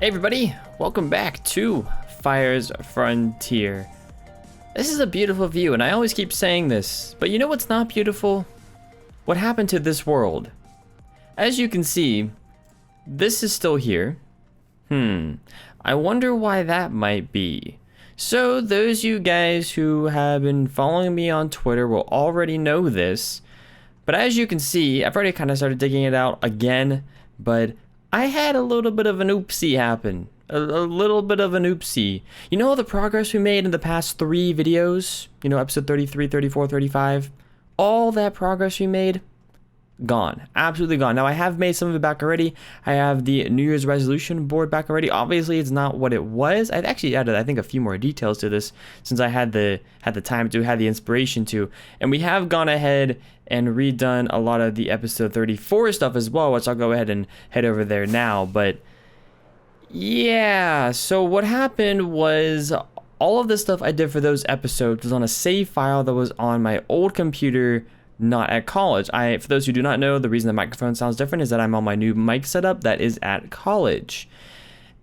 Hey everybody, welcome back to Fyr's Frontier. This is a beautiful view, and I always keep saying this, but you know what's not beautiful? What happened to this world? As you can see, this is still here. I wonder why that might be. So those you guys who have been following me on Twitter will already know this, but as you can see, I've already kind of started digging it out again, but I had a little bit of an oopsie happen. A little bit of an oopsie. You know all the progress we made in the past 3 videos? You know, episode 33, 34, 35? All that progress we made? Gone. Absolutely gone. Now, I have made some of it back already. I have the New Year's resolution board back already. Obviously, it's not what it was. I've actually added, I think, a few more details to this since I had the time to, had the inspiration to. And we have gone ahead and redone a lot of the episode 34 stuff as well, which I'll go ahead and head over there now. But yeah, so what happened was all of the stuff I did for those episodes was on a save file that was on my old computer, not at college. For those who do not know, the reason the microphone sounds different is that I'm on my new mic setup that is at college.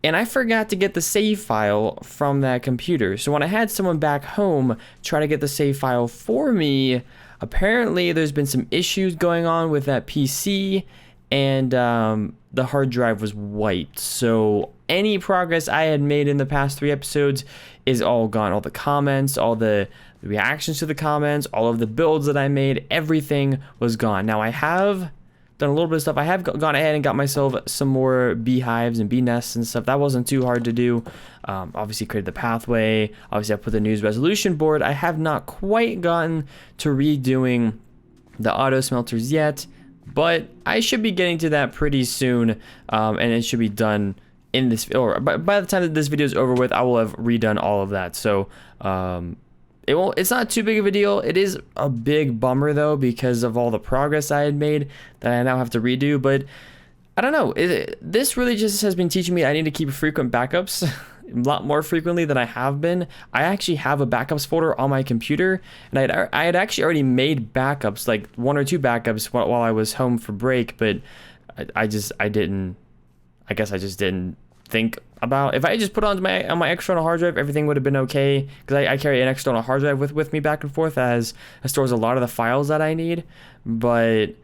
And I forgot to get the save file from that computer. So when I had someone back home try to get the save file for me, apparently there's been some issues going on with that PC, and the hard drive was wiped. So any progress I had made in the past 3 episodes is all gone. All the comments, all the reactions to the comments, all of the builds that I made, everything was gone. Now I have done a little bit of stuff. I have gone ahead and got myself some more beehives and bee nests and stuff. That wasn't too hard to do. Obviously created the pathway. Obviously I put the news resolution board. I have not quite gotten to redoing the auto smelters yet, but I should be getting to that pretty soon, and it should be done in this, or by the time that this video is over with, I will have redone all of that. So it's not too big of a deal. It is a big bummer though, because of all the progress I had made that I now have to redo. But I don't know, this really just has been teaching me I need to keep frequent backups a lot more frequently than I have been. I actually have a backups folder on my computer, and I had actually already made backups, like 1 or 2 backups while I was home for break, but I guess I just didn't think about, if I just put it on my external hard drive, everything would have been okay, because I carry an external hard drive with me back and forth that stores a lot of the files that I need. But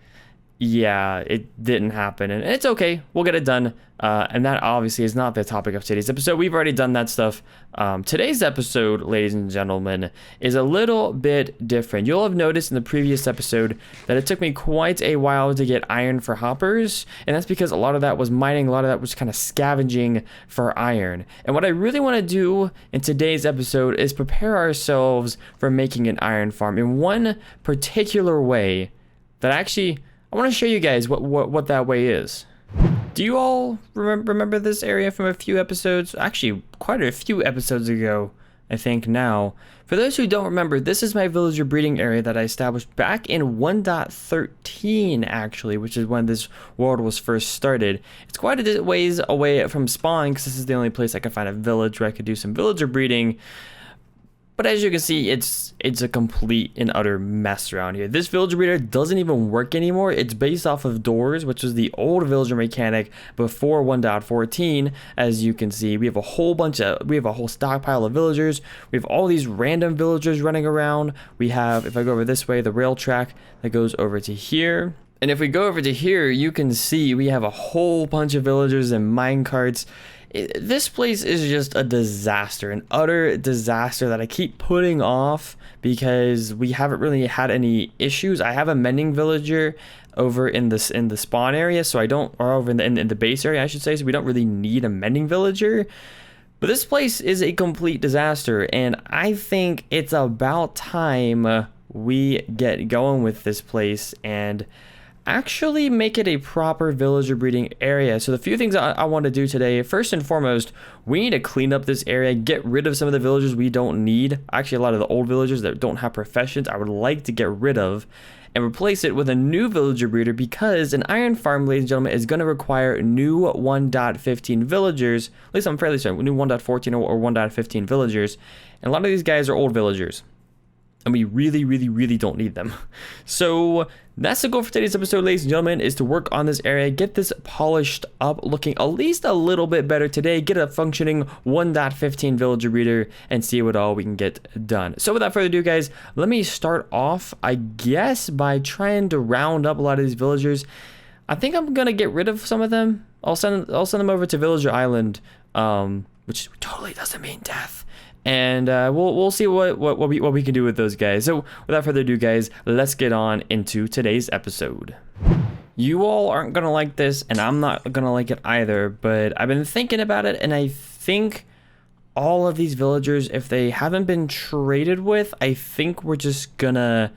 yeah, it didn't happen, and it's okay, we'll get it done. And that obviously is not the topic of today's episode. We've already done that stuff. Today's episode, ladies and gentlemen, is a little bit different. You'll have noticed in the previous episode that it took me quite a while to get iron for hoppers, and that's because a lot of that was mining, a lot of that was kind of scavenging for iron. And what I really want to do in today's episode is prepare ourselves for making an iron farm in one particular way that I want to show you guys what that way is. Do you all remember this area from a few episodes? Actually, quite a few episodes ago, I think now. For those who don't remember, this is my villager breeding area that I established back in 1.13, actually, which is when this world was first started. It's quite a ways away from spawn, because this is the only place I could find a village where I could do some villager breeding. But as you can see, it's a complete and utter mess around here. This villager breeder doesn't even work anymore. It's based off of doors, which was the old villager mechanic before 1.14. As you can see, we have a whole stockpile of villagers. We have all these random villagers running around. We have, if I go over this way, the rail track that goes over to here. And if we go over to here, you can see we have a whole bunch of villagers and mine carts. This place is just a disaster, an utter disaster that I keep putting off because we haven't really had any issues. I have a mending villager over in the spawn area, so or over in the base area, I should say, so we don't really need a mending villager. But this place is a complete disaster, and I think it's about time we get going with this place and actually make it a proper villager breeding area. So the few things I want to do today, first and foremost, we need to clean up this area, get rid of some of the villagers we don't need. Actually, a lot of the old villagers that don't have professions, I would like to get rid of and replace it with a new villager breeder, because an iron farm, ladies and gentlemen, is going to require new 1.15 villagers. At least I'm fairly certain, new 1.14 or 1.15 villagers. And a lot of these guys are old villagers. and we really, really, really don't need them. So that's the goal for today's episode, ladies and gentlemen, is to work on this area, get this polished up, looking at least a little bit better today, get a functioning 1.15 villager breeder, and see what all we can get done. So without further ado, guys, let me start off, I guess, by trying to round up a lot of these villagers. I think I'm gonna get rid of some of them. I'll send them over to Villager Island, which totally doesn't mean death. And we'll see what we can do with those guys. So without further ado, guys, let's get on into today's episode. You all aren't gonna like this, and I'm not gonna like it either, but I've been thinking about it, and I think all of these villagers, if they haven't been traded with, I think we're just gonna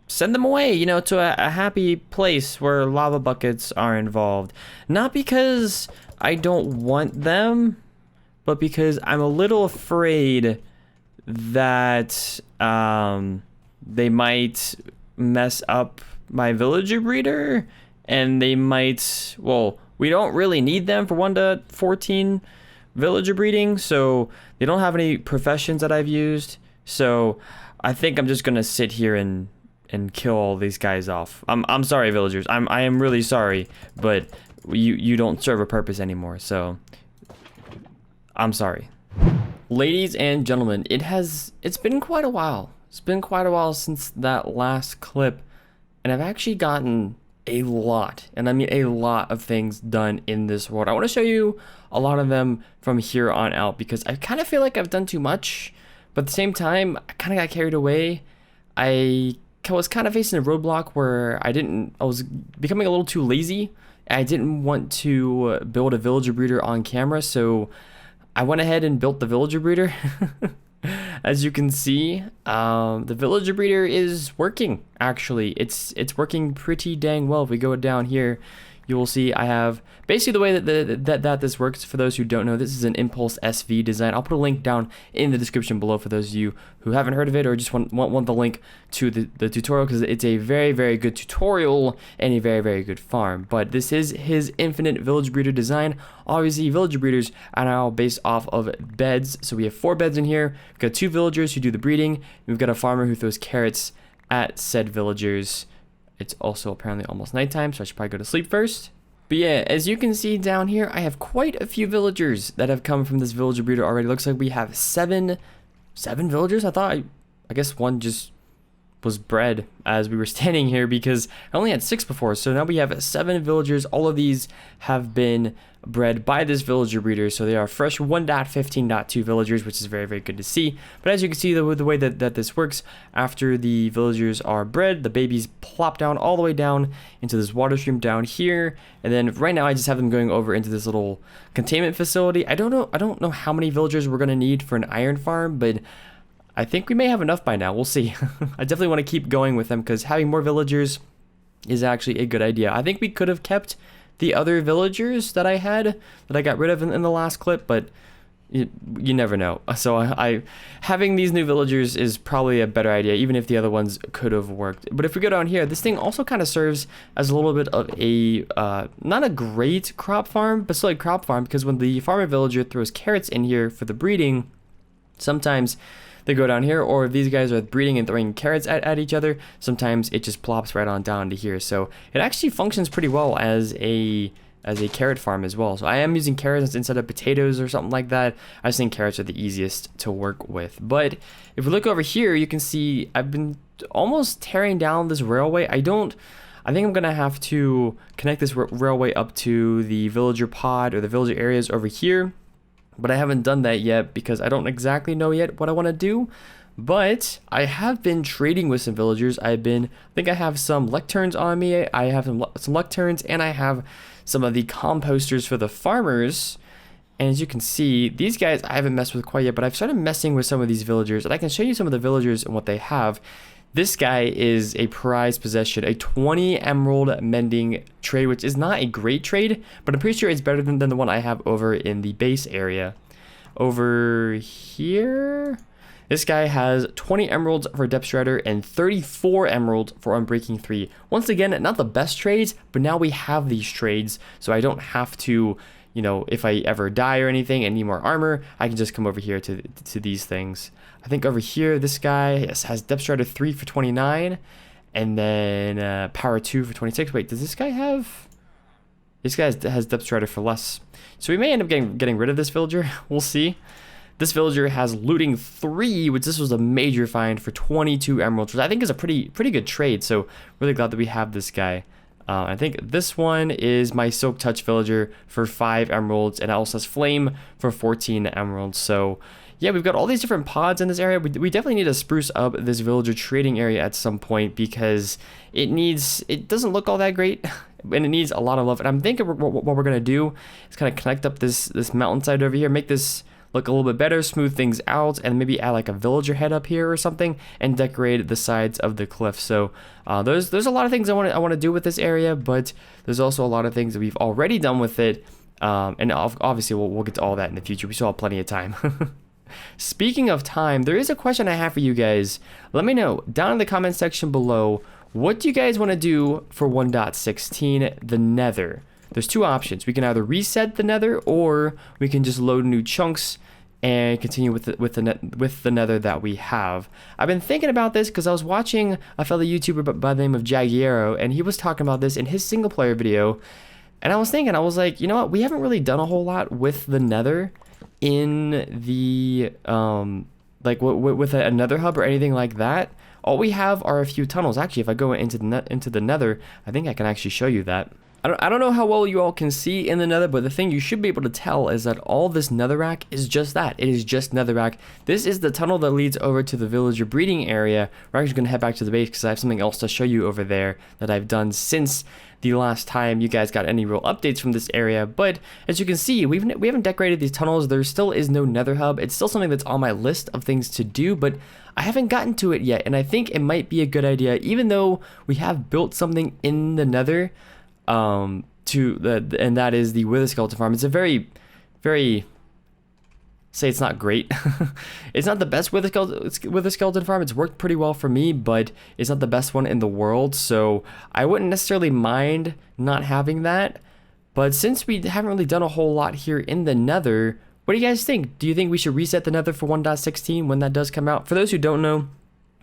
send them away, you know, to a happy place where lava buckets are involved. Not because I don't want them, but because I'm a little afraid that they might mess up my villager breeder, and they might, well, we don't really need them for 1.14 villager breeding, so they don't have any professions that I've used. So I think I'm just gonna sit here and kill all these guys off. I'm sorry, villagers. I am really sorry, but you don't serve a purpose anymore, so I'm sorry. Ladies and gentlemen, it's been quite a while. It's been quite a while since that last clip, and I've actually gotten a lot, and I mean a lot of things done in this world. I want to show you a lot of them from here on out because I kind of feel like I've done too much, but at the same time, I kind of got carried away. I was kind of facing a roadblock where I was becoming a little too lazy. I didn't want to build a villager breeder on camera, so I went ahead and built the villager breeder. As you can see, the villager breeder is working. Actually, it's working pretty dang well. If we go down here, you will see I have basically the way that this works. For those who don't know, this is an Impulsesv design. I'll put a link down in the description below for those of you who haven't heard of it or just want the link to the tutorial, because it's a very, very good tutorial and a very, very good farm. But this is his infinite village breeder design. Obviously, villager breeders are now based off of beds. So we have 4 beds in here. We've got 2 villagers who do the breeding. We've got a farmer who throws carrots at said villagers. It's also apparently almost nighttime, so I should probably go to sleep first. But yeah, as you can see down here, I have quite a few villagers that have come from this villager breeder already. Looks like we have seven villagers. I guess one just was bred as we were standing here, because I only had 6 before. So now we have 7 villagers. All of these have been bred by this villager breeder, so they are fresh 1.15.2 villagers, which is very, very good to see. But as you can see, the way that this works, after the villagers are bred, the babies plop down all the way down into this water stream down here, and then right now I just have them going over into this little containment facility. I don't know how many villagers we're gonna need for an iron farm, but I think we may have enough by now. We'll see. I definitely want to keep going with them because having more villagers is actually a good idea. I think we could have kept the other villagers that I got rid of in the last clip, but you never know. So having these new villagers is probably a better idea, even if the other ones could have worked. But if we go down here, this thing also kind of serves as a little bit of a not a great crop farm, but still a crop farm, because when the farmer villager throws carrots in here for the breeding, sometimes they go down here, or if these guys are breeding and throwing carrots at each other, sometimes it just plops right on down to here. So it actually functions pretty well as a carrot farm as well. So I am using carrots instead of potatoes or something like that. I just think carrots are the easiest to work with. But if we look over here, you can see I've been almost tearing down this railway. I think I'm gonna have to connect this railway up to the villager pod or the villager areas over here. But I haven't done that yet because I don't exactly know yet what I want to do. But I have been trading with some villagers. I think I have some lecterns on me. I have some lecterns, and I have some of the composters for the farmers. And as you can see, these guys I haven't messed with quite yet, but I've started messing with some of these villagers, and I can show you some of the villagers and what they have. This guy is a prized possession, a 20 emerald mending trade, which is not a great trade, but I'm pretty sure it's better than the one I have over in the base area. Over here, this guy has 20 emeralds for Depth Shredder and 34 emeralds for Unbreaking 3. Once again, not the best trades, but now we have these trades, so I don't have to, you know, if I ever die or anything and need more armor, I can just come over here to these things. I think over here, this guy has Depth Strider 3 for 29. And then Power 2 for 26. Wait, does this guy have... This guy has Depth Strider for less. So we may end up getting rid of this villager. We'll see. This villager has Looting 3, which this was a major find for 22 emeralds, which I think is a pretty good trade. So really glad that we have this guy. I think this one is my Silk Touch villager for 5 emeralds, and it also has Flame for 14 emeralds. So yeah, we've got all these different pods in this area. We definitely need to spruce up this villager trading area at some point, because it doesn't look all that great, and it needs a lot of love. And I'm thinking what we're gonna do is kind of connect up this mountainside over here, make this look a little bit better, smooth things out, and maybe add like a villager head up here or something, and decorate the sides of the cliff. So there's a lot of things I want to do with this area, but there's also a lot of things that we've already done with it, and obviously we'll get to all that in the future. We still have plenty of time. Speaking of time, there is a question I have for you guys. Let me know down in the comment section below, what do you guys want to do for 1.16 the Nether? There's two options. We can either reset the Nether, or we can just load new chunks and continue with the Nether that we have. I've been thinking about this because I was watching a fellow YouTuber by the name of Jagiero, and he was talking about this in his single player video. And I was thinking, I was like, you know what? We haven't really done a whole lot with the Nether in the like with a Nether hub or anything like that. All we have are a few tunnels. Actually, if I go into the Nether, I think I can actually show you that. I don't know how well you all can see in the Nether, but the thing you should be able to tell is that all this netherrack is just that. It is just netherrack. This is the tunnel that leads over to the villager breeding area. We're actually going to head back to the base because I have something else to show you over there that I've done since the last time you guys got any real updates from this area. But as you can see, we haven't decorated these tunnels. There still is no Nether hub. It's still something that's on my list of things to do, but I haven't gotten to it yet. And I think it might be a good idea, even though we have built something in the Nether, and that is the Wither Skeleton farm. It's a very say it's not great. It's not the best Wither Skeleton farm. It's worked pretty well for me, but it's not the best one in the world. So I wouldn't necessarily mind not having that. But since we haven't really done a whole lot here in the Nether, what do you guys think? Do you think we should reset the Nether for 1.16 when that does come out? For those who don't know,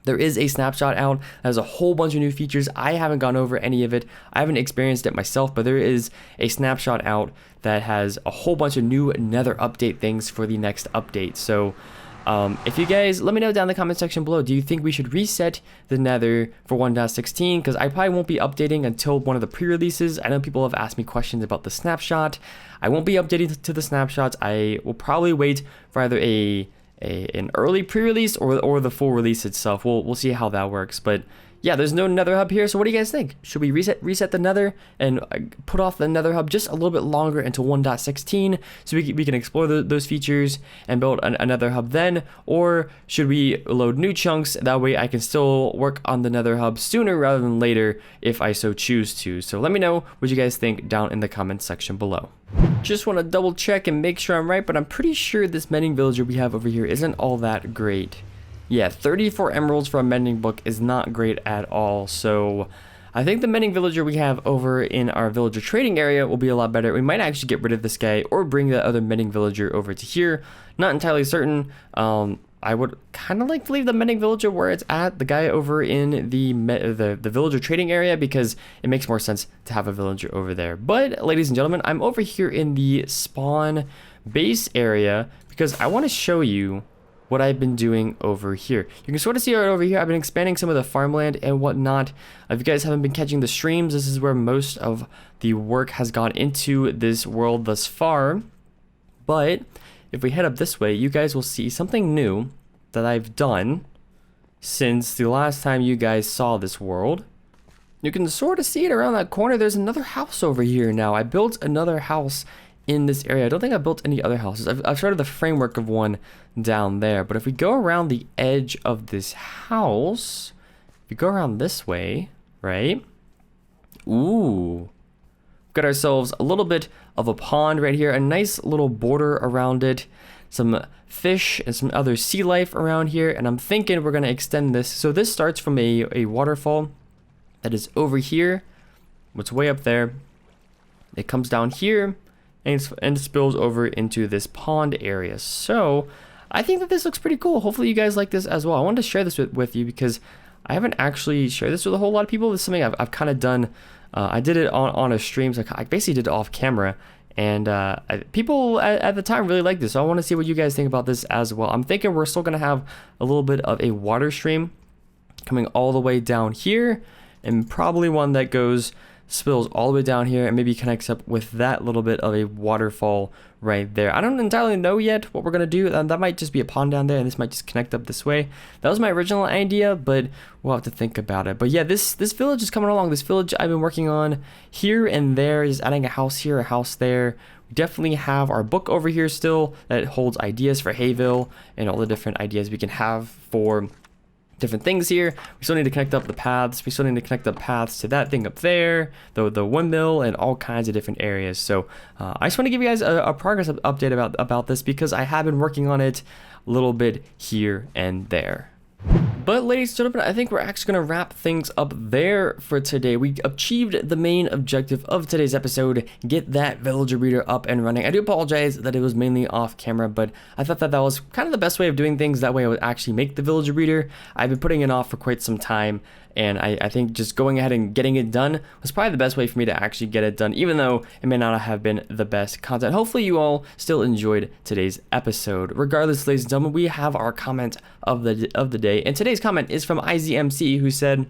there is a snapshot out that has a whole bunch of new features. I haven't gone over any of it. I haven't experienced it myself, but there is a snapshot out that has a whole bunch of new Nether update things for the next update. So if you guys, let me know down in the comment section below, do you think we should reset the Nether for 1.16? Because I probably won't be updating until one of the pre-releases. I know people have asked me questions about the snapshot. I won't be updating to the snapshots. I will probably wait for either an early pre-release or the full release itself. We'll see how that works. But yeah, there's no Nether hub here. So what do you guys think? Should we reset the Nether and put off the Nether hub just a little bit longer until 1.16 so we can explore those features and build another hub then? Or should we load new chunks? That way I can still work on the Nether hub sooner rather than later if I so choose to. So let me know what you guys think down in the comments section below. Just want to double check and make sure I'm right, but I'm pretty sure this mending villager we have over here isn't all that great. Yeah, 34 emeralds for a mending book is not great at all. So I think the mending villager we have over in our villager trading area will be a lot better. We might actually get rid of this guy or bring the other mending villager over to here. Not entirely certain. I would kind of like to leave the mending villager where it's at, the guy over in the villager trading area, because it makes more sense to have a villager over there. But ladies and gentlemen, I'm over here in the spawn base area because I want to show you what I've been doing over here. You can sort of see right over here, I've been expanding some of the farmland and whatnot. If you guys haven't been catching the streams, this is where most of the work has gone into this world thus far. But if we head up this way, you guys will see something new that I've done since the last time you guys saw this world. You can sort of see it around that corner. There's another house over here now. I built another house in this area. I don't think I built any other houses. I've started the framework of one down there. But if we go around the edge of this house, if we go around this way, right? Ooh. Got ourselves a little bit of a pond right here, a nice little border around it, some fish and some other sea life around here, and I'm thinking we're going to extend this. So this starts from a waterfall that is over here, it's way up there. It comes down here and it spills over into this pond area. So I think that this looks pretty cool. Hopefully you guys like this as well. I wanted to share this with you because I haven't actually shared this with a whole lot of people. This is something I've kind of done. I did it on a stream, so I basically did it off camera. And people at the time really liked this, so I want to see what you guys think about this as well. I'm thinking we're still going to have a little bit of a water stream coming all the way down here, and probably one that spills all the way down here and maybe connects up with that little bit of a waterfall right there. I don't entirely know yet what we're going to do. That might just be a pond down there, and this might just connect up this way. That was my original idea, but we'll have to think about it. But yeah, this village is coming along. This village I've been working on here and there, just adding a house here, a house there. We definitely have our book over here still that holds ideas for Hayville and all the different ideas we can have for different things here. We still need to connect up the paths. We still need to connect the paths to that thing up there, the windmill, and all kinds of different areas. So I just want to give you guys a progress update about this because I have been working on it a little bit here and there. But ladies and gentlemen, I think we're actually going to wrap things up there for today. We achieved the main objective of today's episode, get that villager breeder up and running. I do apologize that it was mainly off camera, but I thought that was kind of the best way of doing things. That way I would actually make the villager breeder. I've been putting it off for quite some time, and I think just going ahead and getting it done was probably the best way for me to actually get it done, even though it may not have been the best content. Hopefully you all still enjoyed today's episode. Regardless, ladies and gentlemen, we have our comment of the day, and today's comment is from IZMC, who said,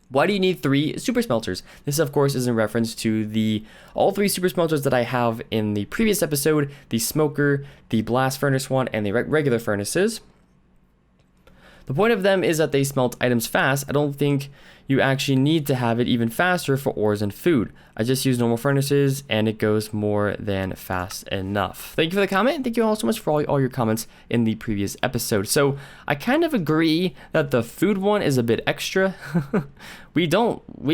"Why do you need 3 super smelters?" This, of course, is in reference to all 3 super smelters that I have in the previous episode: the smoker, the blast furnace one, and the regular furnaces. The point of them is that they smelt items fast. I don't think you actually need to have it even faster for ores and food. I just use normal furnaces and it goes more than fast enough. Thank you for the comment, and thank you all so much for all your comments in the previous episode. So I kind of agree that the food one is a bit extra. We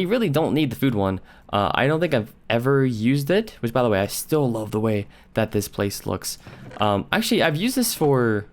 really don't need the food one. I don't think I've ever used it, which, by the way, I still love the way that this place looks. Actually, I've used this for,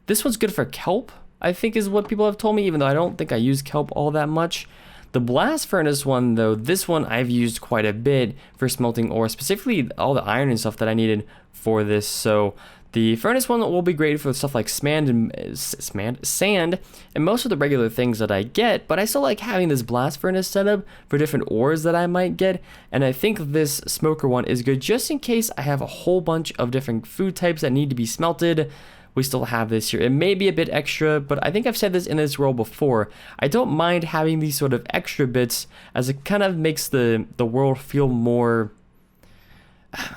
this one's good for kelp, I think is what people have told me, even though I don't think I use kelp all that much. The blast furnace one, though, this one I've used quite a bit for smelting ore, specifically all the iron and stuff that I needed for this. So the furnace one will be great for stuff like sand, and most of the regular things that I get, but I still like having this blast furnace setup for different ores that I might get, and I think this smoker one is good just in case I have a whole bunch of different food types that need to be smelted. We still have this here. It may be a bit extra, but I think I've said this in this world before. I don't mind having these sort of extra bits, as it kind of makes the world feel more,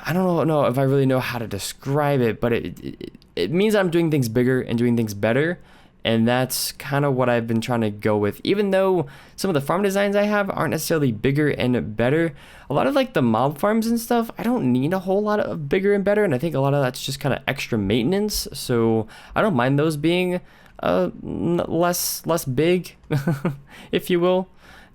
I don't know if I really know how to describe it, but it means I'm doing things bigger and doing things better. And that's kind of what I've been trying to go with. Even though some of the farm designs I have aren't necessarily bigger and better, a lot of like the mob farms and stuff, I don't need a whole lot of bigger and better. And I think a lot of that's just kind of extra maintenance. So I don't mind those being less big, if you will.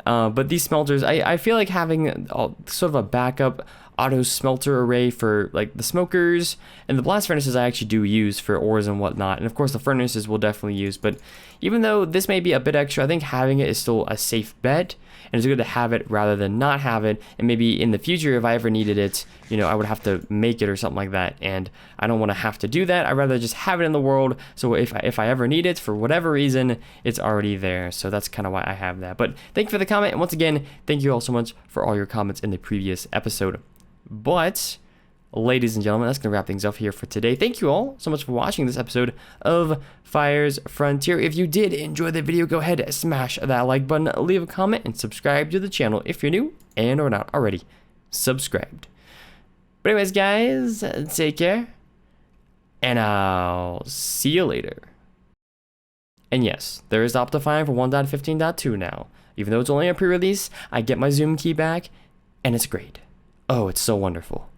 But these smelters, I feel like having sort of a backup auto smelter array for like the smokers, and the blast furnaces I actually do use for ores and whatnot, and of course the furnaces we'll definitely use. But even though this may be a bit extra, I think having it is still a safe bet, and it's good to have it rather than not have it. And maybe in the future, if I ever needed it, I would have to make it or something like that, and I don't want to have to do that. I'd rather just have it in the world, so if I ever need it for whatever reason, it's already there. So that's kind of why I have that. But thank you for the comment, and once again, thank you all so much for all your comments in the previous episode. But ladies and gentlemen, that's going to wrap things up here for today. Thank you all so much for watching this episode of Fyr's Frontier. If you did enjoy the video, go ahead and smash that like button, leave a comment, and subscribe to the channel if you're new and are not already subscribed. But anyways, guys, take care, and I'll see you later. And yes, there is Optifine for 1.15.2 now. Even though it's only a pre-release, I get my Zoom key back, and it's great. Oh, it's so wonderful.